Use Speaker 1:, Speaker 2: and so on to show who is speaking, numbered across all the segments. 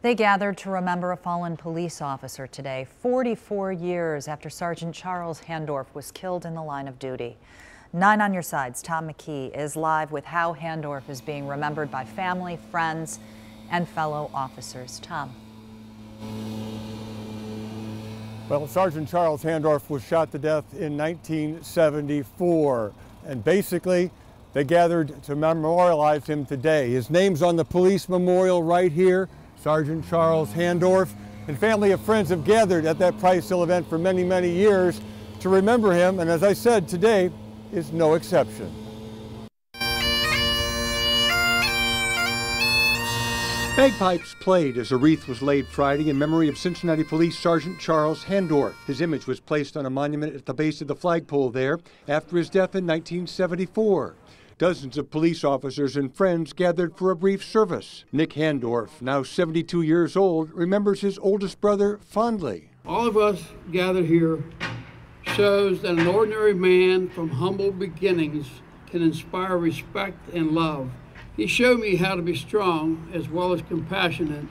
Speaker 1: They gathered to remember a fallen police officer today, 44 years after Sergeant Charles Handorf was killed in the line of duty. 9 on your side's Tom McKee is live with how Handorf is being remembered by family, friends, and fellow officers. Tom.
Speaker 2: Well, Sergeant Charles Handorf was shot to death in 1974, and basically they gathered to memorialize him today. His name's on the police memorial right here. Sergeant Charles Handorf and family and friends have gathered at that Price Hill event for many, many years to remember him, and as I said, today is no exception. Bagpipes played as a wreath was laid Friday in memory of Cincinnati Police Sergeant Charles Handorf. His image was placed on a monument at the base of the flagpole there after his death in 1974. Dozens of police officers and friends gathered for a brief service. Nick Handorf, now 72 years old, remembers his oldest brother fondly.
Speaker 3: All of us gathered here shows that an ordinary man from humble beginnings can inspire respect and love. He showed me how to be strong as well as compassionate.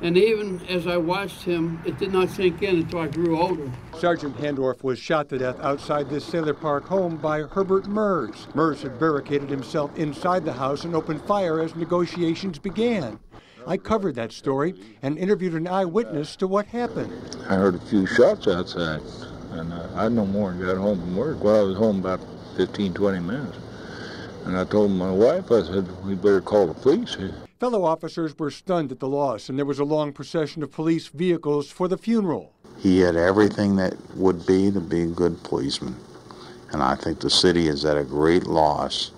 Speaker 3: And even as I watched him, it did not sink in until I grew older.
Speaker 2: Sergeant Handorf was shot to death outside this Sailor Park home by Herbert Mers. Mers had barricaded himself inside the house and opened fire as negotiations began. I covered that story and interviewed an eyewitness to what happened.
Speaker 4: I heard a few shots outside, and I no more got home from work. Well, I was home about 15, 20 minutes. And I told my wife, I said, we better call the police.
Speaker 2: Fellow officers were stunned at the loss, and there was a long procession of police vehicles for the funeral.
Speaker 5: He had everything that would be to be a good policeman. And I think the city is at a great loss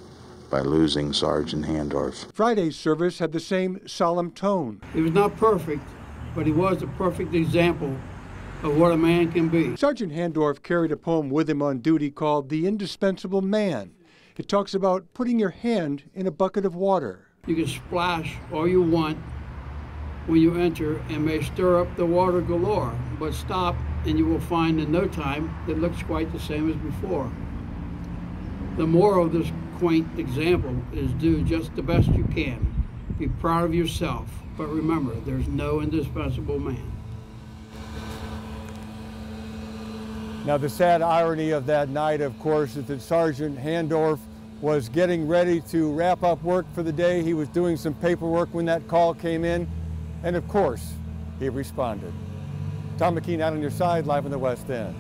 Speaker 5: by losing Sergeant Handorf.
Speaker 2: Friday's service had the same solemn tone.
Speaker 3: He was not perfect, but he was a perfect example of what a man can be.
Speaker 2: Sergeant Handorf carried a poem with him on duty called The Indispensable Man. It talks about putting your hand in a bucket of water.
Speaker 3: You can splash all you want when you enter and may stir up the water galore, but stop and you will find in no time that looks quite the same as before. The moral of this quaint example is do just the best you can. Be proud of yourself, but remember, there's no indispensable man.
Speaker 2: Now, the sad irony of that night, of course, is that Sergeant Handorf was getting ready to wrap up work for the day. He was doing some paperwork when that call came in, and of course, he responded. Tom McKee, out on your side, live in the West End.